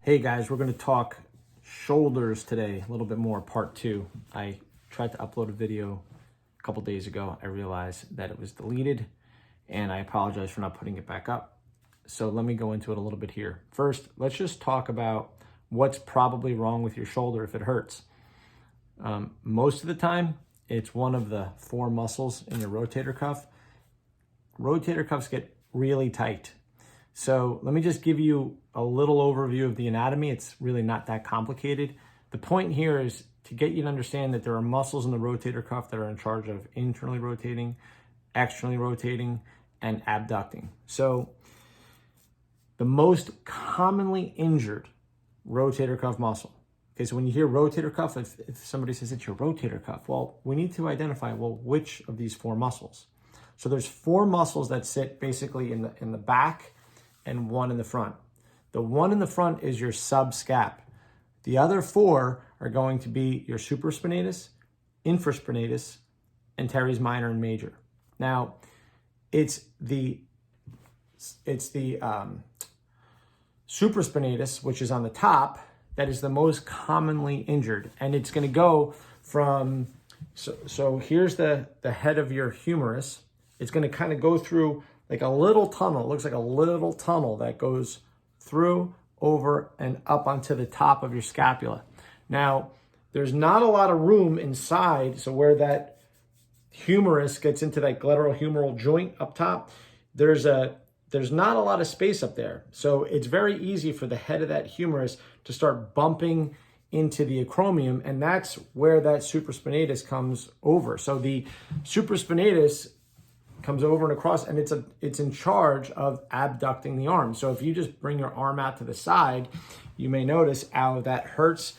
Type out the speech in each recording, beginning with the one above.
Hey guys, we're going to talk shoulders today, a little bit more, part two. I tried to upload a video a couple days ago. I realized that it was deleted and I apologize for not putting it back up. So let me go into it a little bit here. First, let's just talk about what's probably wrong with your shoulder if it hurts. Most of the time, it's one of the four muscles in your rotator cuff. Rotator cuffs get really tight. So let me just give you a little overview of the anatomy. It's really not that complicated. The point here is to get you to understand that there are muscles in the rotator cuff that are in charge of internally rotating, externally rotating, and abducting. So the most commonly injured rotator cuff muscle. Okay, so when you hear rotator cuff, if somebody says it's your rotator cuff, well, we need to identify, which of these four muscles? So there's four muscles that sit basically in the back and one in the front. The one in the front is your subscap. The other four are going to be your supraspinatus, infraspinatus, and teres minor and major. Now, it's the supraspinatus, which is on the top, that is the most commonly injured. And it's going to go from, so here's the head of your humerus. It's going to kind of go through like a little tunnel. It looks like a little tunnel that goes through, over, and up onto the top of your scapula. Now, there's not a lot of room inside, so where that humerus gets into that glenohumeral joint up top, there's not a lot of space up there. So it's very easy for the head of that humerus to start bumping into the acromion, and that's where that supraspinatus comes over. So the supraspinatus comes over and across, and it's in charge of abducting the arm. So if you just bring your arm out to the side, you may notice how that hurts.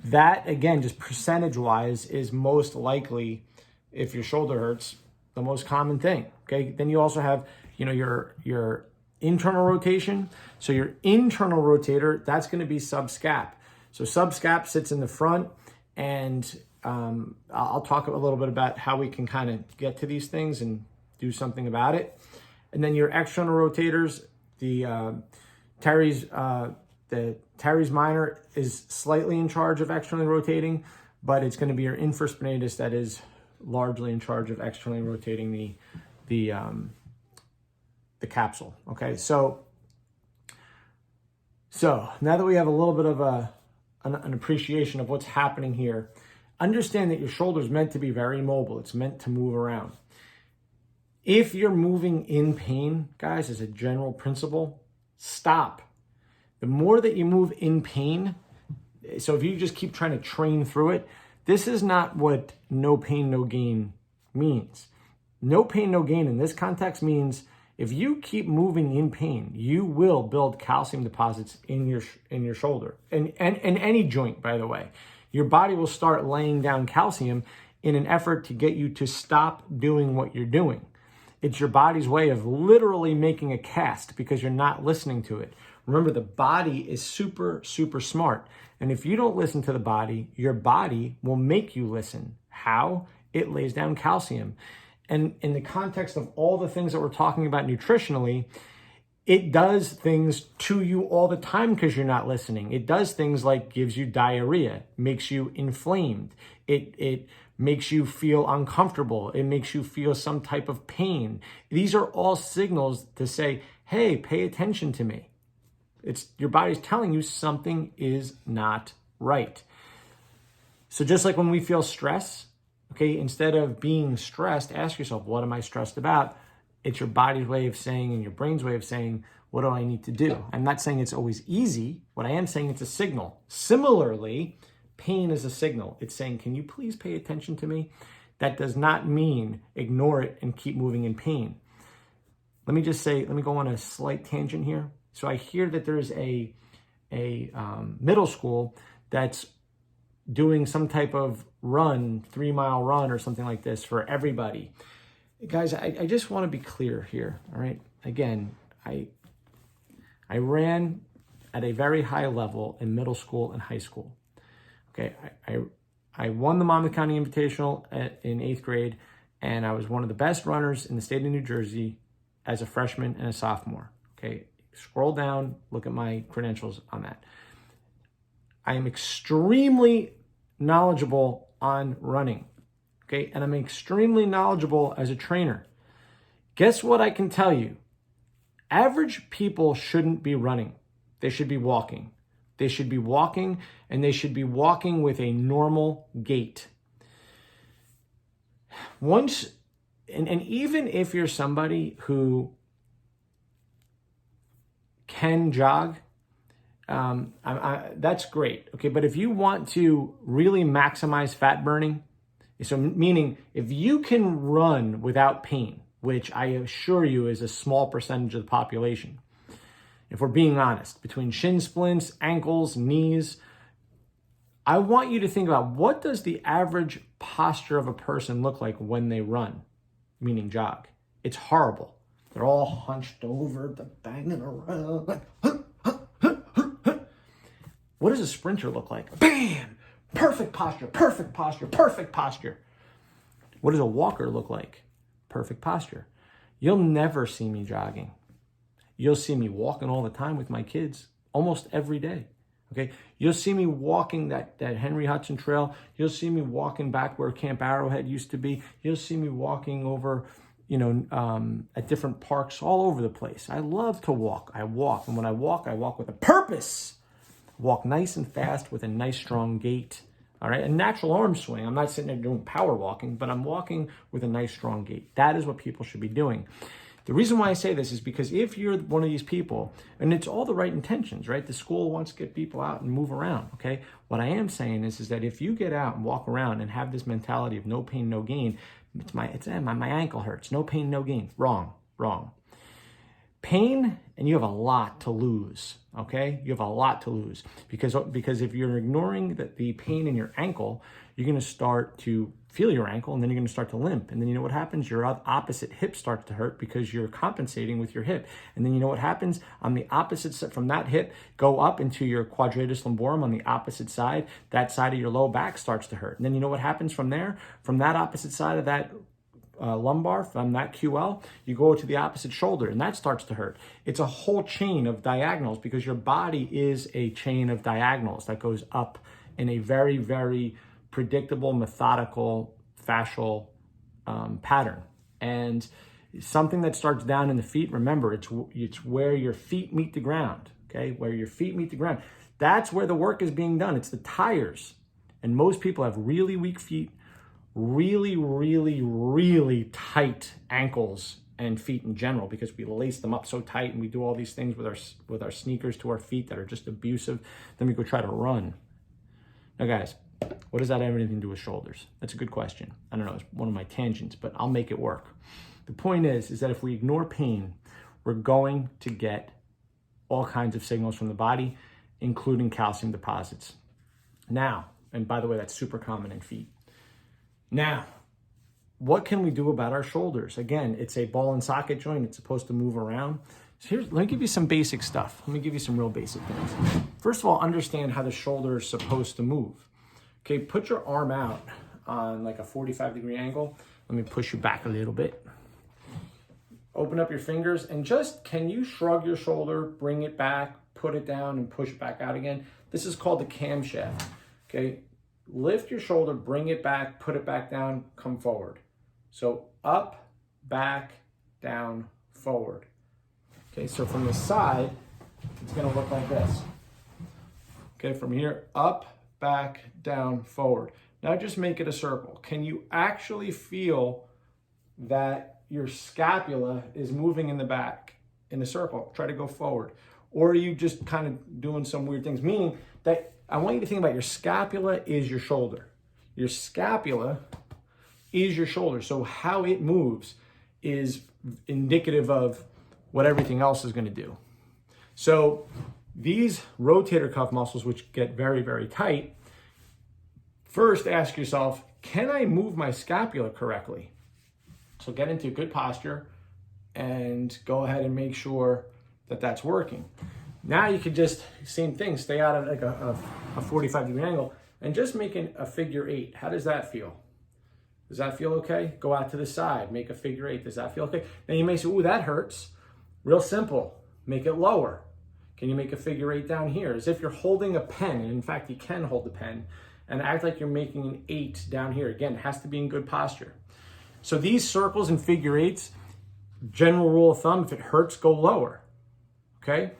That, again, just percentage-wise, is most likely, if your shoulder hurts, the most common thing, okay? Then you also have, your internal rotation. So your internal rotator, that's gonna be subscap. So subscap sits in the front, and I'll talk a little bit about how we can kind of get to these things and do something about it. And then your external rotators, the teres minor is slightly in charge of externally rotating, but it's going to be your infraspinatus that is largely in charge of externally rotating the capsule. Okay, so now that we have a little bit of an appreciation of what's happening here, understand that your shoulder is meant to be very mobile. It's meant to move around. If you're moving in pain, guys, as a general principle, stop. The more that you move in pain, so if you just keep trying to train through it, this is not what no pain, no gain means. No pain, no gain in this context means if you keep moving in pain, you will build calcium deposits in your shoulder and any joint, by the way. Your body will start laying down calcium in an effort to get you to stop doing what you're doing. It's your body's way of literally making a cast because you're not listening to it. Remember, the body is super, super smart. And if you don't listen to the body, your body will make you listen. How? It lays down calcium. And in the context of all the things that we're talking about nutritionally, it does things to you all the time because you're not listening. It does things like gives you diarrhea, makes you inflamed. It makes you feel uncomfortable. It makes you feel some type of pain. These are all signals to say, hey, pay attention to me. It's your body's telling you something is not right. So just like when we feel stress, okay, instead of being stressed, ask yourself, what am I stressed about? It's your body's way of saying and your brain's way of saying, what do I need to do? I'm not saying it's always easy. What I am saying, it's a signal. Similarly, pain is a signal. It's saying, can you please pay attention to me? That does not mean ignore it and keep moving in pain. Let me go on a slight tangent here. So I hear that there's a middle school that's doing some type of run, 3-mile run or something like this for everybody. Guys, I just want to be clear here, all right? Again, I ran at a very high level in middle school and high school. Okay, I won the Monmouth County Invitational in 8th grade, and I was one of the best runners in the state of New Jersey as a freshman and a sophomore. Okay, scroll down, look at my credentials on that. I am extremely knowledgeable on running, okay? And I'm extremely knowledgeable as a trainer. Guess what I can tell you? Average people shouldn't be running. They should be walking. They should be walking, and they should be walking with a normal gait. Once, and even if you're somebody who can jog, that's great, okay? But if you want to really maximize fat burning, so meaning if you can run without pain, which I assure you is a small percentage of the population, if we're being honest, between shin splints, ankles, knees, I want you to think about, what does the average posture of a person look like when they run, meaning jog? It's horrible. They're all hunched over, they're banging around. What does a sprinter look like? Bam! Perfect posture, perfect posture, perfect posture. What does a walker look like? Perfect posture. You'll never see me jogging. You'll see me walking all the time with my kids, almost every day. Okay, you'll see me walking that Henry Hudson Trail. You'll see me walking back where Camp Arrowhead used to be. You'll see me walking over, at different parks all over the place. I love to walk. I walk, and when I walk with a purpose. Walk nice and fast with a nice strong gait. All right, a natural arm swing. I'm not sitting there doing power walking, but I'm walking with a nice strong gait. That is what people should be doing. The reason why I say this is because if you're one of these people, and it's all the right intentions, right? The school wants to get people out and move around, okay? What I am saying is that if you get out and walk around and have this mentality of no pain, no gain, my ankle hurts, no pain, no gain. Wrong. Pain, and you have a lot to lose, okay? You have a lot to lose because if you're ignoring the pain in your ankle, you're going to start to feel your ankle, and then you're going to start to limp. And then you know what happens? Your opposite hip starts to hurt because you're compensating with your hip. And then you know what happens? On the opposite side from that hip, go up into your quadratus lumborum on the opposite side. That side of your low back starts to hurt. And then you know what happens from there? From that opposite side of that lumbar, from that QL, you go to the opposite shoulder, and that starts to hurt. It's a whole chain of diagonals because your body is a chain of diagonals that goes up in a very, very predictable, methodical, fascial pattern. And something that starts down in the feet, remember, it's where your feet meet the ground, okay? Where your feet meet the ground. That's where the work is being done. It's the tires. And most people have really weak feet, really, really, really tight ankles and feet in general because we lace them up so tight and we do all these things with our sneakers to our feet that are just abusive. Then we go try to run. Now, guys, what does that have anything to do with shoulders? That's a good question. I don't know, it's one of my tangents, but I'll make it work. The point is that if we ignore pain, we're going to get all kinds of signals from the body, including calcium deposits. Now, and by the way, that's super common in feet. Now, what can we do about our shoulders? Again, it's a ball and socket joint. It's supposed to move around. So let me give you some basic stuff. Let me give you some real basic things. First of all, understand how the shoulder is supposed to move. Okay, put your arm out on like a 45-degree angle. Let me push you back a little bit. Open up your fingers and can you shrug your shoulder, bring it back, put it down, and push back out again? This is called the camshaft. Okay, lift your shoulder, bring it back, put it back down, come forward. So up, back, down, forward. Okay, so from the side, it's gonna look like this. Okay, from here, up, back, down, forward. Now just make it a circle. Can you actually feel that your scapula is moving in the back in a circle? Try to go forward. Or are you just kind of doing some weird things? Meaning that I want you to think about your scapula is your shoulder. Your scapula is your shoulder. So how it moves is indicative of what everything else is going to do. So these rotator cuff muscles, which get very, very tight, first ask yourself, can I move my scapula correctly? So get into good posture and go ahead and make sure that that's working. Now you could just, same thing, stay out of like a 45-degree angle and just making a figure 8. How does that feel? Does that feel okay? Go out to the side, make a figure 8. Does that feel okay? Now you may say, ooh, that hurts. Real simple, make it lower. Can you make a figure 8 down here? As if you're holding a pen, and in fact, you can hold the pen, and act like you're making an 8 down here. Again, it has to be in good posture. So these circles and figure 8s, general rule of thumb, if it hurts, go lower, okay?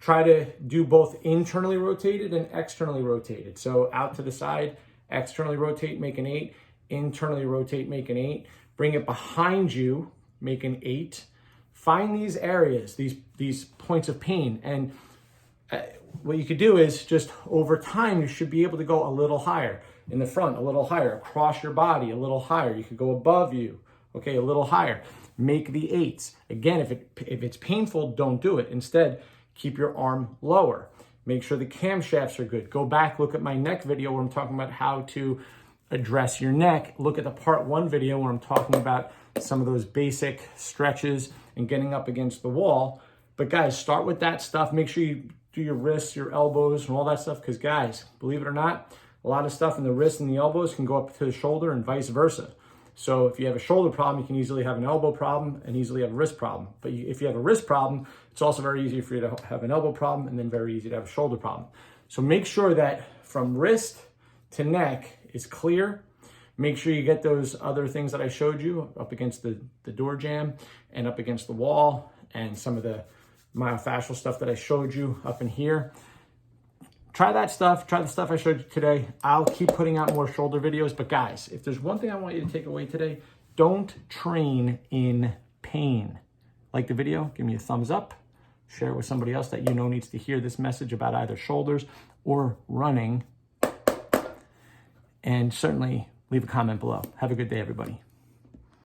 Try to do both internally rotated and externally rotated. So out to the side, externally rotate, make an 8, internally rotate, make an 8, bring it behind you, make an 8. Find these areas, these points of pain, and what you could do is just over time, you should be able to go a little higher in the front, a little higher, across your body, a little higher. You could go above you, okay, a little higher. Make the 8s. Again, if it's painful, don't do it. Instead, keep your arm lower. Make sure the camshafts are good. Go back, look at my neck video where I'm talking about how to address your neck. Look at the part 1 video where I'm talking about some of those basic stretches and getting up against the wall. But guys, start with that stuff. Make sure you do your wrists, your elbows, and all that stuff. Because guys, believe it or not, a lot of stuff in the wrists and the elbows can go up to the shoulder and vice versa. So if you have a shoulder problem, you can easily have an elbow problem and easily have a wrist problem. But if you have a wrist problem, it's also very easy for you to have an elbow problem and then very easy to have a shoulder problem. So make sure that from wrist to neck is clear. Make sure you get those other things that I showed you up against the door jamb and up against the wall, and some of the myofascial stuff that I showed you up in here. Try that stuff. Try the stuff I showed you today. I'll keep putting out more shoulder videos. But guys, if there's one thing I want you to take away today, don't train in pain. Like the video, give me a thumbs up. Share it with somebody else that you know needs to hear this message about either shoulders or running. And certainly leave a comment below. Have a good day, everybody.